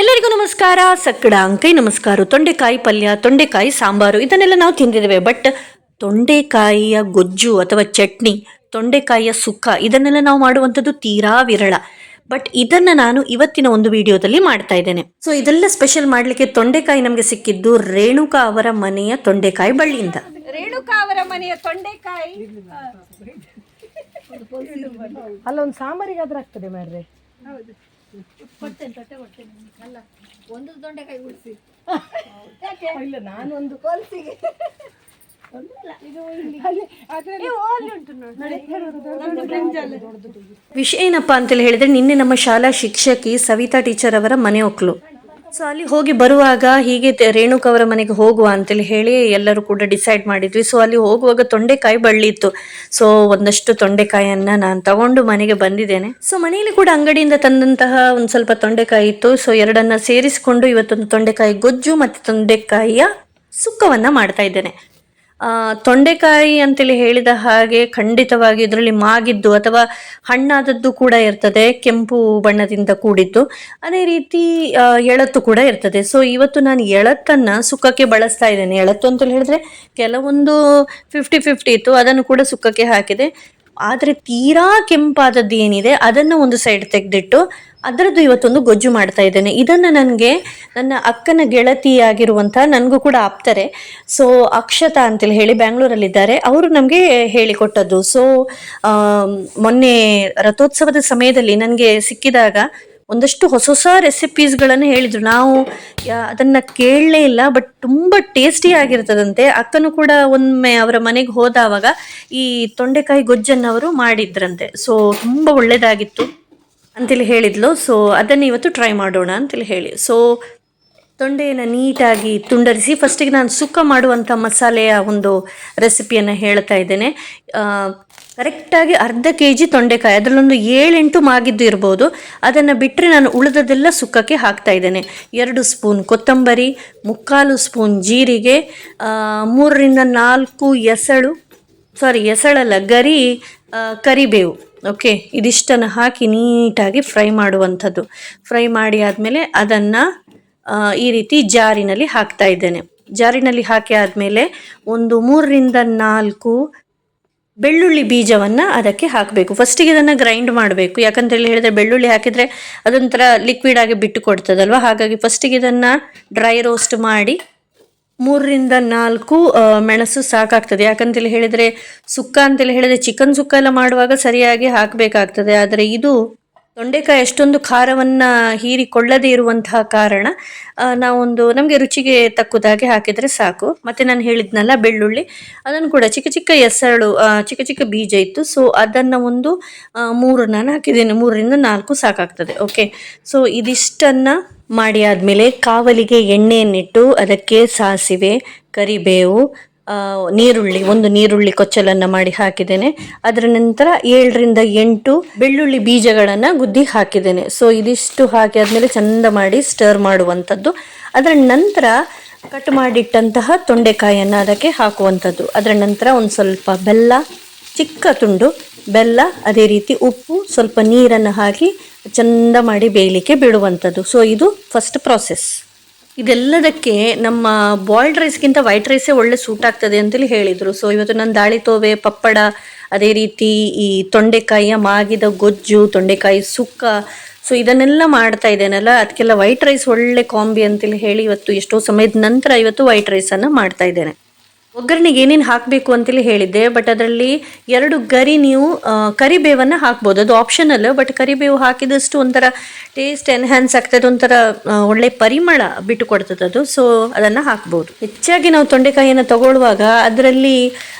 ಎಲ್ಲರಿಗೂ ನಮಸ್ಕಾರ. ಸಕ್ಕಡ ಅಂಕೈ ನಮಸ್ಕಾರ. ತೊಂಡೆಕಾಯಿ ಪಲ್ಯ, ತೊಂಡೆಕಾಯಿ ಸಾಂಬಾರು ಇದನ್ನೆಲ್ಲ ನಾವು ತಿಂದಿದ್ದೇವೆ. ಬಟ್ ತೊಂಡೆಕಾಯಿಯ ಗೊಜ್ಜು ಅಥವಾ ಚಟ್ನಿ, ತೊಂಡೆಕಾಯಿಯ ಸುಕ್ಕ ಇದನ್ನೆಲ್ಲ ನಾವು ಮಾಡುವಂಥದ್ದು ತೀರಾ ವಿರಳ. ಬಟ್ ಇದನ್ನ ನಾನು ಇವತ್ತಿನ ಒಂದು ವಿಡಿಯೋದಲ್ಲಿ ಮಾಡ್ತಾ ಇದ್ದೇನೆ. ಸೊ ಇದೆಲ್ಲ ಸ್ಪೆಷಲ್ ಮಾಡಲಿಕ್ಕೆ ತೊಂಡೆಕಾಯಿ ನಮಗೆ ಸಿಕ್ಕಿದ್ದು ರೇಣುಕಾ ಅವರ ಮನೆಯ ತೊಂಡೆಕಾಯಿ ಬಳ್ಳಿಯಿಂದ. ರೇಣುಕಾ ಅವರ ಮನೆಯ ತೊಂಡೆಕಾಯಿ ಅಲ್ಲ ಒಂದು ಸಾಂಬಾರಿಗಾದ್ರೂ ಆಗ್ತದೆ ಮಾಡ್ರೆ. ಅಲ್ಲ ಒಂದು ತೊಂಡೆಕಾಯಿ ಉಳಿಸಿ ಇಲ್ಲ ನಾನು ಒಂದು ಕೊಲ್ಸಿಗೆ ವಿಷಯ ಏನಪ್ಪಾ ಅಂತೇಳಿ ಹೇಳಿದ್ರೆ, ನಿನ್ನೆ ನಮ್ಮ ಶಾಲಾ ಶಿಕ್ಷಕಿ ಸವಿತಾ ಟೀಚರ್ ಅವರ ಮನೆ ಒಕ್ಲು. ಸೊ ಅಲ್ಲಿ ಹೋಗಿ ಬರುವಾಗ ಹೀಗೆ ರೇಣುಕಾ ಅವರ ಮನೆಗೆ ಹೋಗುವ ಅಂತೇಳಿ ಹೇಳಿ ಎಲ್ಲರೂ ಕೂಡ ಡಿಸೈಡ್ ಮಾಡಿದ್ವಿ. ಸೊ ಅಲ್ಲಿ ಹೋಗುವಾಗ ತೊಂಡೆಕಾಯಿ ಬಳ್ಳಿ ಇತ್ತು. ಸೊ ಒಂದಷ್ಟು ತೊಂಡೆಕಾಯಿಯನ್ನ ನಾನು ತಗೊಂಡು ಮನೆಗೆ ಬಂದಿದ್ದೇನೆ. ಸೊ ಮನೆಯಲ್ಲಿ ಕೂಡ ಅಂಗಡಿಯಿಂದ ತಂದಂತಹ ಒಂದು ಸ್ವಲ್ಪ ತೊಂಡೆಕಾಯಿ ಇತ್ತು. ಸೊ ಎರಡನ್ನ ಸೇರಿಸಿಕೊಂಡು ಇವತ್ತೊಂದು ತೊಂಡೆಕಾಯಿ ಗೊಜ್ಜು ಮತ್ತು ತೊಂಡೆಕಾಯಿಯ ಸುಕ್ಕವನ್ನ ಮಾಡ್ತಾ ಇದ್ದೇನೆ. ತೊಂಡೆಕಾಯಿ ಅಂತೇಳಿ ಹೇಳಿದ ಹಾಗೆ ಖಂಡಿತವಾಗಿ ಇದರಲ್ಲಿ ಮಾಗಿದ್ದು ಅಥವಾ ಹಣ್ಣಾದದ್ದು ಕೂಡ ಇರ್ತದೆ, ಕೆಂಪು ಬಣ್ಣದಿಂದ ಕೂಡಿದ್ದು. ಅದೇ ರೀತಿ ಎಳತ್ತು ಕೂಡ ಇರ್ತದೆ. ಸೊ ಇವತ್ತು ನಾನು ಎಳತ್ತನ್ನ ಸುಕ್ಕಕ್ಕೆ ಬಳಸ್ತಾ ಇದ್ದೇನೆ. ಎಳತ್ತು ಅಂತೇಳಿ ಹೇಳಿದ್ರೆ ಕೆಲವೊಂದು 50-50 ಇತ್ತು, ಅದನ್ನು ಕೂಡ ಸುಕ್ಕಕ್ಕೆ ಹಾಕಿದೆ. ಆದರೆ ತೀರಾ ಕೆಂಪಾದದ್ದು ಏನಿದೆ ಅದನ್ನು ಒಂದು ಸೈಡ್ ತೆಗೆದಿಟ್ಟು ಅದರದ್ದು ಇವತ್ತೊಂದು ಗೊಜ್ಜು ಮಾಡ್ತಾ ಇದ್ದೇನೆ. ಇದನ್ನು ನನಗೆ ನನ್ನ ಅಕ್ಕನ ಗೆಳತಿಯಾಗಿರುವಂತಹ, ನನಗೂ ಕೂಡ ಆಪ್ತಾರೆ, ಸೊ ಅಕ್ಷತಾ ಅಂತೇಳಿ ಹೇಳಿ ಬ್ಯಾಂಗ್ಳೂರಲ್ಲಿದ್ದಾರೆ, ಅವರು ನಮಗೆ ಹೇಳಿಕೊಟ್ಟದ್ದು. ಸೊ ಮೊನ್ನೆ ರಥೋತ್ಸವದ ಸಮಯದಲ್ಲಿ ನನಗೆ ಸಿಕ್ಕಿದಾಗ ಒಂದಷ್ಟು ಹೊಸ ಹೊಸ ರೆಸಿಪೀಸ್ಗಳನ್ನು ಹೇಳಿದರು. ನಾವು ಅದನ್ನು ಕೇಳಲೇ ಇಲ್ಲ, ಬಟ್ ತುಂಬ ಟೇಸ್ಟಿ ಆಗಿರ್ತದಂತೆ. ಅಕ್ಕನೂ ಕೂಡ ಒಮ್ಮೆ ಅವರ ಮನೆಗೆ ಹೋದವಾಗ ಈ ತೊಂಡೆಕಾಯಿ ಗೊಜ್ಜನ್ನು ಅವರು ಮಾಡಿದ್ರಂತೆ. ಸೊ ತುಂಬ ಒಳ್ಳೆಯದಾಗಿತ್ತು ಅಂತೇಳಿ ಹೇಳಿದ್ಲು. ಸೊ ಅದನ್ನು ಇವತ್ತು ಟ್ರೈ ಮಾಡೋಣ ಅಂತೇಳಿ ಹೇಳಿ, ಸೊ ತೊಂಡೆಯನ್ನು ನೀಟಾಗಿ ತುಂಡರಿಸಿ ಫಸ್ಟಿಗೆ ನಾನು ಸುಕ್ಕ ಮಾಡುವಂಥ ಮಸಾಲೆಯ ಒಂದು ರೆಸಿಪಿಯನ್ನು ಹೇಳ್ತಾ ಇದ್ದೇನೆ. ಕರೆಕ್ಟಾಗಿ ಅರ್ಧ kg ತೊಂಡೆಕಾಯಿ, ಅದರಲ್ಲೊಂದು 7-8 ಮಾಗಿದ್ದು ಇರ್ಬೋದು. ಅದನ್ನು ಬಿಟ್ಟರೆ ನಾನು ಉಳಿದದೆಲ್ಲ ಸುಕ್ಕಕ್ಕೆ ಹಾಕ್ತಾ ಇದ್ದೇನೆ. 2 ಸ್ಪೂನ್ ಕೊತ್ತಂಬರಿ, 3/4 ಸ್ಪೂನ್ ಜೀರಿಗೆ, 3-4 ಎಸಳಲ್ಲ ಗರಿ ಕರಿಬೇವು. ಓಕೆ, ಇದಿಷ್ಟನ್ನು ಹಾಕಿ ನೀಟಾಗಿ ಫ್ರೈ ಮಾಡುವಂಥದ್ದು. ಫ್ರೈ ಮಾಡಿ ಆದಮೇಲೆ ಅದನ್ನು ಈ ರೀತಿ ಜಾರಿನಲ್ಲಿ ಹಾಕ್ತಾ ಇದ್ದೇನೆ. ಜಾರಿನಲ್ಲಿ ಹಾಕಿ ಆದಮೇಲೆ ಒಂದು 3-4 ಬೆಳ್ಳುಳ್ಳಿ ಬೀಜವನ್ನು ಅದಕ್ಕೆ ಹಾಕಬೇಕು. ಫಸ್ಟಿಗೆ ಇದನ್ನು ಗ್ರೈಂಡ್ ಮಾಡಬೇಕು, ಯಾಕಂತೇಳಿ ಹೇಳಿದ್ರೆ ಬೆಳ್ಳುಳ್ಳಿ ಹಾಕಿದರೆ ಅದೊಂಥರ ಲಿಕ್ವಿಡ್ ಆಗಿ ಬಿಟ್ಟು ಕೊಡ್ತದಲ್ವ. ಹಾಗಾಗಿ ಫಸ್ಟಿಗೆ ಇದನ್ನು ಡ್ರೈ ರೋಸ್ಟ್ ಮಾಡಿ 3-4 ಮೆಣಸು ಸಾಕಾಗ್ತದೆ. ಯಾಕಂತೇಳಿ ಹೇಳಿದರೆ ಸುಕ್ಕ ಅಂತೇಳಿ ಹೇಳಿದರೆ ಚಿಕನ್ ಸುಕ್ಕ ಎಲ್ಲ ಮಾಡುವಾಗ ಸರಿಯಾಗಿ ಹಾಕಬೇಕಾಗ್ತದೆ. ಆದರೆ ಇದು ತೊಂಡೆಕಾಯಿ ಅಷ್ಟೊಂದು ಖಾರವನ್ನು ಹೀರಿಕೊಳ್ಳದೇ ಇರುವಂತಹ ಕಾರಣ ನಮಗೆ ರುಚಿಗೆ ತಕ್ಕದಾಗೆ ಹಾಕಿದರೆ ಸಾಕು. ಮತ್ತು ನಾನು ಹೇಳಿದ್ನಲ್ಲ ಬೆಳ್ಳುಳ್ಳಿ, ಅದನ್ನು ಕೂಡ ಚಿಕ್ಕ ಚಿಕ್ಕ ಬೀಜ ಇತ್ತು. ಸೊ ಅದನ್ನು ಒಂದು 3 ನಾನು ಹಾಕಿದ್ದೇನೆ, 3-4 ಸಾಕಾಗ್ತದೆ. ಓಕೆ, ಸೊ ಇದಿಷ್ಟನ್ನು ಮಾಡಿ ಆದಮೇಲೆ ಕಾವಲಿಗೆ ಎಣ್ಣೆಯನ್ನಿಟ್ಟು ಅದಕ್ಕೆ ಸಾಸಿವೆ, ಕರಿಬೇವು, ಒಂದು ನೀರುಳ್ಳಿ ಕೊಚ್ಚಲನ್ನು ಮಾಡಿ ಹಾಕಿದ್ದೇನೆ. ಅದರ ನಂತರ 7-8 ಬೆಳ್ಳುಳ್ಳಿ ಬೀಜಗಳನ್ನು ಗುದ್ದಿ ಹಾಕಿದ್ದೇನೆ. ಸೊ ಇದಿಷ್ಟು ಹಾಕಿ ಆದಮೇಲೆ ಚಂದ ಮಾಡಿ ಸ್ಟರ್ ಮಾಡುವಂಥದ್ದು. ಅದರ ನಂತರ ಕಟ್ ಮಾಡಿಟ್ಟಂತಹ ತೊಂಡೆಕಾಯಿಯನ್ನು ಅದಕ್ಕೆ ಹಾಕುವಂಥದ್ದು. ಅದರ ನಂತರ ಒಂದು ಸ್ವಲ್ಪ ಬೆಲ್ಲ, ಚಿಕ್ಕ ತುಂಡು ಬೆಲ್ಲ, ಅದೇ ರೀತಿ ಉಪ್ಪು, ಸ್ವಲ್ಪ ನೀರನ್ನು ಹಾಕಿ ಚಂದ ಮಾಡಿ ಬೇಯಲಿಕ್ಕೆ ಬಿಡುವಂಥದ್ದು. ಸೊ ಇದು ಫಸ್ಟ್ ಪ್ರಾಸೆಸ್. ಇದೆಲ್ಲದಕ್ಕೆ ನಮ್ಮ ಬಾಯ್ಲ್ಡ್ ರೈಸ್ಗಿಂತ ವೈಟ್ ರೈಸೇ ಒಳ್ಳೆ ಸೂಟ್ ಆಗ್ತದೆ ಅಂತೇಳಿ ಹೇಳಿದರು. ಸೊ ಇವತ್ತು ನಾನು ದಾಳಿ ತೋವೆ, ಪಪ್ಪಡ, ಅದೇ ರೀತಿ ಈ ತೊಂಡೆಕಾಯಿಯ ಮಾಗಿದ ಗೊಜ್ಜು, ತೊಂಡೆಕಾಯಿ ಸುಕ್ಕ, ಸೊ ಇದನ್ನೆಲ್ಲ ಮಾಡ್ತಾ ಇದ್ದೇನಲ್ಲ, ಅದಕ್ಕೆಲ್ಲ ವೈಟ್ ರೈಸ್ ಒಳ್ಳೆ ಕಾಂಬಿ ಅಂತೇಳಿ ಹೇಳಿ ಇವತ್ತು ಎಷ್ಟೋ ಸಮಯದ ನಂತರ ಇವತ್ತು ವೈಟ್ ರೈಸನ್ನು ಮಾಡ್ತಾ ಇದ್ದೇನೆ. ಒಗ್ಗರಣೆಗೆ ಏನೇನು ಹಾಕಬೇಕು ಅಂತೇಳಿ ಹೇಳಿದ್ದೆ, ಬಟ್ ಅದರಲ್ಲಿ 2 ಗರಿ ನೀವು ಕರಿಬೇವನ್ನು ಹಾಕ್ಬೋದು, ಅದು ಆಪ್ಷನಲ್. ಬಟ್ ಕರಿಬೇವು ಹಾಕಿದಷ್ಟು ಒಂಥರ ಟೇಸ್ಟ್ ಎನ್ಹ್ಯಾನ್ಸ್ ಆಗ್ತದೆ, ಒಂಥರ ಒಳ್ಳೆ ಪರಿಮಳ ಬಿಟ್ಟು ಕೊಡ್ತದೆ ಅದು. ಸೊ ಅದನ್ನು ಹಾಕ್ಬೋದು. ಹೆಚ್ಚಾಗಿ ನಾವು ತೊಂಡೆಕಾಯಿಯನ್ನು ತಗೊಳ್ಳುವಾಗ ಅದರಲ್ಲಿ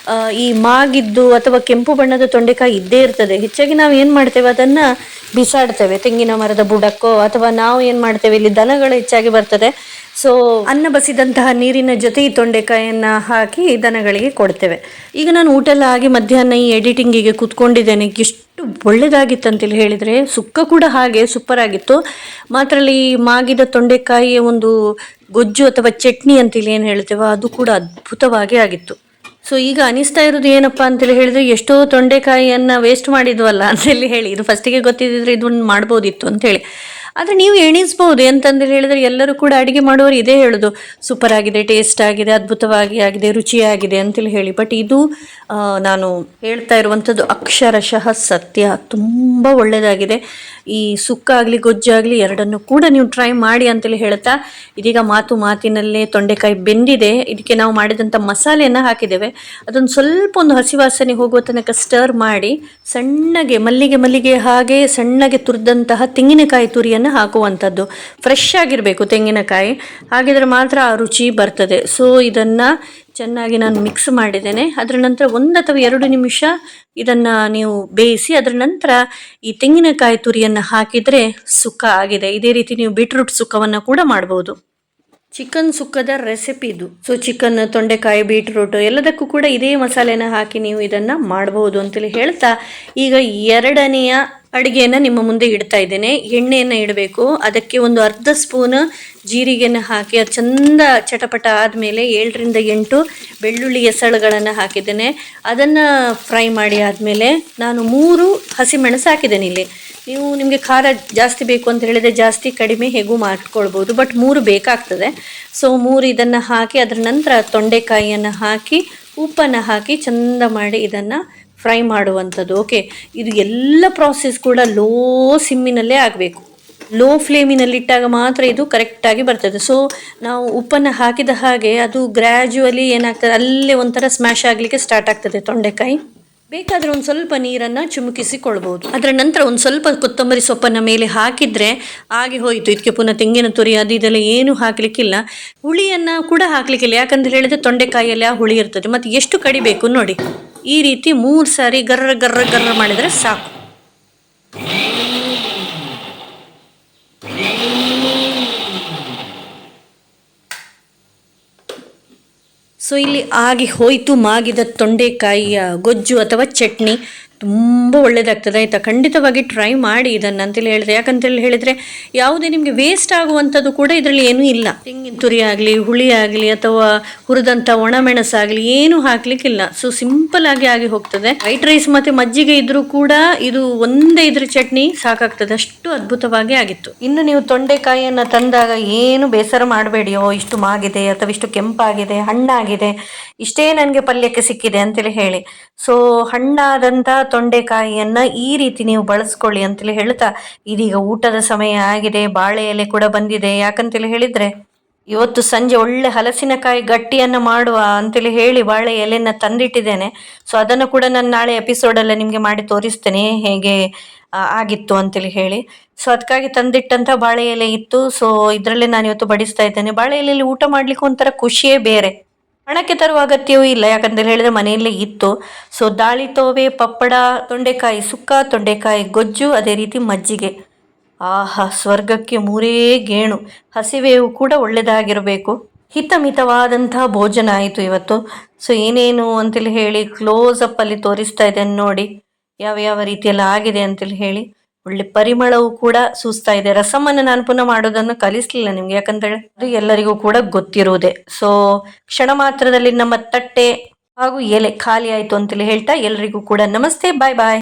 ಈ ಮಾಗಿದ್ದು ಅಥವಾ ಕೆಂಪು ಬಣ್ಣದ ತೊಂಡೆಕಾಯಿ ಇದ್ದೇ ಇರ್ತದೆ. ಹೆಚ್ಚಾಗಿ ನಾವು ಏನು ಮಾಡ್ತೇವೆ, ಅದನ್ನು ಬಿಸಾಡ್ತೇವೆ ತೆಂಗಿನ ಮರದ ಬುಡಕ್ಕೋ, ಅಥವಾ ನಾವು ಏನು ಮಾಡ್ತೇವೆ, ಇಲ್ಲಿ ದನಗಳು ಹೆಚ್ಚಾಗಿ ಬರ್ತದೆ. ಸೊ ಅನ್ನ ಬಸಿದಂತಹ ನೀರಿನ ಜೊತೆ ಈ ತೊಂಡೆಕಾಯಿಯನ್ನು ಹಾಕಿ ದನಗಳಿಗೆ ಕೊಡ್ತೇವೆ. ಈಗ ನಾನು ಊಟ ಎಲ್ಲ ಆಗಿ ಮಧ್ಯಾಹ್ನ ಈ ಎಡಿಟಿಂಗಿಗೆ ಕೂತ್ಕೊಂಡಿದ್ದೇನೆ. ಎಷ್ಟು ಒಳ್ಳೆಯದಾಗಿತ್ತು ಅಂತೇಳಿ ಹೇಳಿದರೆ, ಸುಕ್ಕ ಕೂಡ ಹಾಗೆ ಸೂಪರ್ ಆಗಿತ್ತು. ಮಾತ್ರ ಈ ಮಾಗಿದ ತೊಂಡೆಕಾಯಿಯ ಒಂದು ಗೊಜ್ಜು ಅಥವಾ ಚಟ್ನಿ ಅಂತೇಳಿ ಏನು ಹೇಳ್ತೇವೆ, ಅದು ಕೂಡ ಅದ್ಭುತವಾಗಿ ಆಗಿತ್ತು. ಸೊ ಈಗ ಅನಿಸ್ತಾ ಇರೋದು ಏನಪ್ಪ ಅಂತೇಳಿ ಹೇಳಿದ್ರೆ, ಎಷ್ಟೋ ತೊಂಡೆಕಾಯಿಯನ್ನು ವೇಸ್ಟ್ ಮಾಡಿದ್ವಲ್ಲ ಅಂತೇಳಿ ಹೇಳಿ. ಇದು ಫಸ್ಟಿಗೆ ಗೊತ್ತಿದ್ದರೆ ಇದನ್ನು ಮಾಡ್ಬೋದಿತ್ತು ಅಂತೇಳಿ. ಆದರೆ ನೀವು ಎಣಿಸ್ಬೋದು ಎಂತಂದು ಹೇಳಿದರೆ ಎಲ್ಲರೂ ಕೂಡ ಅಡುಗೆ ಮಾಡೋರು ಇದೇ ಹೇಳೋದು ಸೂಪರ್ ಆಗಿದೆ, ಟೇಸ್ಟ್ ಆಗಿದೆ, ಅದ್ಭುತವಾಗಿ ಆಗಿದೆ, ರುಚಿಯಾಗಿದೆ ಅಂತೇಳಿ ಹೇಳಿ. ಬಟ್ ಇದು ನಾನು ಹೇಳ್ತಾ ಇರುವಂಥದ್ದು ಅಕ್ಷರಶಃ ಸತ್ಯ. ತುಂಬ ಒಳ್ಳೆಯದಾಗಿದೆ. ಈ ಸುಕ್ಕಾಗಲಿ ಗೊಜ್ಜಾಗಲಿ ಎರಡನ್ನು ಕೂಡ ನೀವು ಟ್ರೈ ಮಾಡಿ ಅಂತೇಳಿ ಹೇಳ್ತಾ, ಇದೀಗ ಮಾತಿನಲ್ಲೇ ತೊಂಡೆಕಾಯಿ ಬೆಂದಿದೆ. ಇದಕ್ಕೆ ನಾವು ಮಾಡಿದಂಥ ಮಸಾಲೆಯನ್ನು ಹಾಕಿದ್ದೇವೆ. ಅದನ್ನು ಸ್ವಲ್ಪ ಒಂದು ಹಸಿ ವಾಸನೆ ಹೋಗುವ ತನಕ ಸ್ಟರ್ ಮಾಡಿ ಸಣ್ಣಗೆ ಮಲ್ಲಿಗೆ ಹಾಗೆ ಸಣ್ಣಗೆ ತುರಿದಂತಹ ತೆಂಗಿನಕಾಯಿ ತುರಿಯನ್ನು ಹಾಕುವಂಥದ್ದು. ಫ್ರೆಶ್ ಆಗಿರಬೇಕು ತೆಂಗಿನಕಾಯಿ, ಹಾಗಿದ್ರೆ ಮಾತ್ರ ಆ ರುಚಿ ಬರ್ತದೆ. ಸೊ ಇದನ್ನು ಚೆನ್ನಾಗಿ ನಾನು ಮಿಕ್ಸ್ ಮಾಡಿದ್ದೇನೆ. ಅದರ ನಂತರ 1 ಅಥವಾ 2 ನಿಮಿಷ ಇದನ್ನು ನೀವು ಬೇಯಿಸಿ ಅದರ ನಂತರ ಈ ತೆಂಗಿನಕಾಯಿ ತುರಿಯನ್ನು ಹಾಕಿದರೆ ಸುಕ್ಕ ಆಗಿದೆ. ಇದೇ ರೀತಿ ನೀವು ಬೀಟ್ರೂಟ್ ಸುಕ್ಕವನ್ನು ಕೂಡ ಮಾಡ್ಬೋದು. ಚಿಕನ್ ಸುಕ್ಕದ ರೆಸಿಪಿ ಇದು. ಸೊ ಚಿಕನ್, ತೊಂಡೆಕಾಯಿ, ಬೀಟ್ರೂಟ್ ಎಲ್ಲದಕ್ಕೂ ಕೂಡ ಇದೇ ಮಸಾಲೆನ ಹಾಕಿ ನೀವು ಇದನ್ನು ಮಾಡಬಹುದು ಅಂತೇಳಿ ಹೇಳ್ತಾ, ಈಗ 2ನೆಯ ಅಡುಗೆಯನ್ನು ನಿಮ್ಮ ಮುಂದೆ ಇಡ್ತಾ ಇದ್ದೇನೆ. ಎಣ್ಣೆಯನ್ನು ಇಡಬೇಕು. ಅದಕ್ಕೆ ಒಂದು ಅರ್ಧ ಸ್ಪೂನ್ ಜೀರಿಗೆಯನ್ನು ಹಾಕಿ ಅದು ಚಂದ ಚಟಪಟ ಆದಮೇಲೆ 7 ರಿಂದ 8 ಬೆಳ್ಳುಳ್ಳಿ ಎಸಳುಗಳನ್ನು ಹಾಕಿದ್ದೇನೆ. ಅದನ್ನು ಫ್ರೈ ಮಾಡಿ ಆದಮೇಲೆ ನಾನು 3 ಹಸಿಮೆಣಸು ಹಾಕಿದ್ದೇನೆ. ಇಲ್ಲಿ ನಿಮಗೆ ಖಾರ ಜಾಸ್ತಿ ಬೇಕು ಅಂತ ಹೇಳಿದರೆ ಜಾಸ್ತಿ ಕಡಿಮೆ ಹೇಗೂ ಮಾಡ್ಕೊಳ್ಬೋದು, ಬಟ್ 3 ಬೇಕಾಗ್ತದೆ. ಸೊ 3 ಇದನ್ನು ಹಾಕಿ ಅದರ ನಂತರ ತೊಂಡೆಕಾಯಿಯನ್ನು ಹಾಕಿ ಉಪ್ಪನ್ನು ಹಾಕಿ ಚಂದ ಮಾಡಿ ಇದನ್ನು ಫ್ರೈ ಮಾಡುವಂಥದ್ದು. ಓಕೆ, ಇದು ಎಲ್ಲ ಪ್ರಾಸೆಸ್ ಕೂಡ ಲೋ ಸಿಮ್ಮಿನಲ್ಲೇ ಆಗಬೇಕು. ಲೋ ಫ್ಲೇಮಿನಲ್ಲಿಟ್ಟಾಗ ಮಾತ್ರ ಇದು ಕರೆಕ್ಟಾಗಿ ಬರ್ತದೆ. ಸೊ ನಾವು ಉಪ್ಪನ್ನು ಹಾಕಿದ ಹಾಗೆ ಅದು ಗ್ರ್ಯಾಜುವಲಿ ಏನಾಗ್ತದೆ, ಅಲ್ಲೇ ಒಂಥರ ಸ್ಮ್ಯಾಶ್ ಆಗಲಿಕ್ಕೆ ಸ್ಟಾರ್ಟ್ ಆಗ್ತದೆ ತೊಂಡೆಕಾಯಿ. ಬೇಕಾದರೆ ಒಂದು ಸ್ವಲ್ಪ ನೀರನ್ನು ಚಿಮುಕಿಸಿಕೊಳ್ಬೋದು. ಅದರ ನಂತರ ಒಂದು ಸ್ವಲ್ಪ ಕೊತ್ತಂಬರಿ ಸೊಪ್ಪನ್ನು ಮೇಲೆ ಹಾಕಿದರೆ ಆಗಿ ಹೋಯಿತು. ಇದಕ್ಕೆ ಪುನಃ ತೆಂಗಿನ ತುರಿ ಅದು ಇದೆಲ್ಲ ಏನು ಹಾಕಲಿಕ್ಕಿಲ್ಲ. ಹುಳಿಯನ್ನು ಕೂಡ ಹಾಕಲಿಕ್ಕಿಲ್ಲ, ಯಾಕಂತ ಹೇಳಿದರೆ ತೊಂಡೆಕಾಯಿಯಲ್ಲಿ ಆ ಹುಳಿ ಇರ್ತದೆ. ಮತ್ತು ಎಷ್ಟು ಕಡಿಬೇಕು ನೋಡಿ, ಈ ರೀತಿ 3 ಸಾರಿ ಗರ್ರ ಮಾಡಿದರೆ ಸಾಕು. ಸೊ ಇಲ್ಲಿ ಆಗಿ ಹೋಯಿತು ಮಾಗಿದ ತೊಂಡೆಕಾಯಿಯ ಗೊಜ್ಜು ಅಥವಾ ಚಟ್ನಿ. ತುಂಬ ಒಳ್ಳೆಯದಾಗ್ತದೆ ಆಯಿತಾ. ಖಂಡಿತವಾಗಿ ಟ್ರೈ ಮಾಡಿ ಇದನ್ನು ಅಂತೇಳಿ ಹೇಳಿದ್ರೆ, ಯಾಕಂತೇಳಿ ಹೇಳಿದರೆ ಯಾವುದೇ ನಿಮಗೆ ವೇಸ್ಟ್ ಆಗುವಂಥದ್ದು ಕೂಡ ಇದರಲ್ಲಿ ಏನೂ ಇಲ್ಲ. ತೆಂಗಿನ ತುರಿ ಆಗಲಿ, ಹುಳಿ ಆಗಲಿ ಅಥವಾ ಹುರಿದಂಥ ಒಣಮೆಣಸಾಗಲಿ ಏನೂ ಹಾಕಲಿಕ್ಕಿಲ್ಲ. ಸೊ ಸಿಂಪಲ್ ಆಗಿ ಹೋಗ್ತದೆ. ವೈಟ್ ರೈಸ್ ಮತ್ತು ಮಜ್ಜಿಗೆ ಇದ್ದರೂ ಕೂಡ ಇದು ಒಂದೇ ಇದ್ರ ಚಟ್ನಿ ಸಾಕಾಗ್ತದೆ, ಅಷ್ಟು ಅದ್ಭುತವಾಗಿ ಆಗಿತ್ತು. ಇನ್ನು ನೀವು ತೊಂಡೆಕಾಯಿಯನ್ನು ತಂದಾಗ ಏನು ಬೇಸರ ಮಾಡಬೇಡಿಯೋ, ಇಷ್ಟು ಮಾಗಿದೆ ಅಥವಾ ಇಷ್ಟು ಕೆಂಪಾಗಿದೆ, ಹಣ್ಣಾಗಿದೆ, ಇಷ್ಟೇ ನನಗೆ ಪಲ್ಯಕ್ಕೆ ಸಿಕ್ಕಿದೆ ಅಂತೇಳಿ ಹೇಳಿ. ಸೊ ಹಣ್ಣಾದಂಥ ತೊಂಡೆಕಾಯಿಯನ್ನ ಈ ರೀತಿ ನೀವು ಬಳಸ್ಕೊಳ್ಳಿ ಅಂತೇಳಿ ಹೇಳ್ತಾ, ಇದೀಗ ಊಟದ ಸಮಯ ಆಗಿದೆ. ಬಾಳೆ ಎಲೆ ಕೂಡ ಬಂದಿದೆ. ಯಾಕಂತೇಳಿ ಹೇಳಿದ್ರೆ ಇವತ್ತು ಸಂಜೆ ಒಳ್ಳೆ ಹಲಸಿನಕಾಯಿ ಗಟ್ಟಿಯನ್ನು ಮಾಡುವ ಅಂತೇಳಿ ಹೇಳಿ ಬಾಳೆ ಎಲೆನ ತಂದಿಟ್ಟಿದ್ದೇನೆ. ಸೊ ಅದನ್ನು ಕೂಡ ನಾನು ನಾಳೆ ಎಪಿಸೋಡಲ್ಲೇ ನಿಮಗೆ ಮಾಡಿ ತೋರಿಸ್ತೇನೆ ಹೇಗೆ ಆಗಿತ್ತು ಅಂತೇಳಿ ಹೇಳಿ. ಸೊ ಅದಕ್ಕಾಗಿ ತಂದಿಟ್ಟಂಥ ಬಾಳೆ ಎಲೆ ಇತ್ತು. ಸೊ ಇದರಲ್ಲೇ ನಾನು ಇವತ್ತು ಬಡಿಸ್ತಾ ಇದ್ದೇನೆ. ಬಾಳೆ ಎಲೆಯಲ್ಲಿ ಊಟ ಮಾಡ್ಲಿಕ್ಕೆ ಒಂಥರ ಖುಷಿಯೇ ಬೇರೆ. ಹಣಕ್ಕೆ ತರುವ ಅಗತ್ಯವೂ ಇಲ್ಲ, ಯಾಕಂತ ಹೇಳಿದ್ರೆ ಮನೆಯಲ್ಲೇ ಇತ್ತು. ಸೊ ದಾಳಿ ತೋವೆ, ಪಪ್ಪಡ, ತೊಂಡೆಕಾಯಿ ಸುಕ್ಕ, ತೊಂಡೆಕಾಯಿ ಗೊಜ್ಜು, ಅದೇ ರೀತಿ ಮಜ್ಜಿಗೆ. ಆಹಾ, ಸ್ವರ್ಗಕ್ಕೆ 3 ಗೇಣು. ಹಸಿವೆಯೂ ಕೂಡ ಒಳ್ಳೆಯದಾಗಿರಬೇಕು. ಹಿತಮಿತವಾದಂತಹ ಭೋಜನ ಆಯಿತು ಇವತ್ತು. ಸೊ ಏನೇನು ಅಂತೇಳಿ ಹೇಳಿ ಕ್ಲೋಸ್ ಅಪ್ ಅಲ್ಲಿ ತೋರಿಸ್ತಾ ಇದ್ದೇನೆ ನೋಡಿ, ಯಾವ ರೀತಿಯೆಲ್ಲ ಆಗಿದೆ ಅಂತೇಳಿ ಹೇಳಿ. ಒಳ್ಳೆ ಪರಿಮಳವೂ ಕೂಡ ಸೂಸ್ತಾ ಇದೆ. ರಸಮನ್ನು ನಾನು ಪುನಃ ಮಾಡೋದನ್ನು ಕಲಿಸ್ಲಿಲ್ಲ ನಿಮ್ಗೆ, ಯಾಕಂತೇಳಿ ಅದು ಎಲ್ಲರಿಗೂ ಕೂಡ ಗೊತ್ತಿರುವುದೇ. ಸೊ ಕ್ಷಣ ಮಾತ್ರದಲ್ಲಿ ನಮ್ಮ ತಟ್ಟೆ ಹಾಗೂ ಎಲೆ ಖಾಲಿ ಆಯ್ತು ಅಂತೇಳಿ ಹೇಳ್ತಾ ಎಲ್ಲರಿಗೂ ಕೂಡ ನಮಸ್ತೆ, ಬಾಯ್ ಬಾಯ್.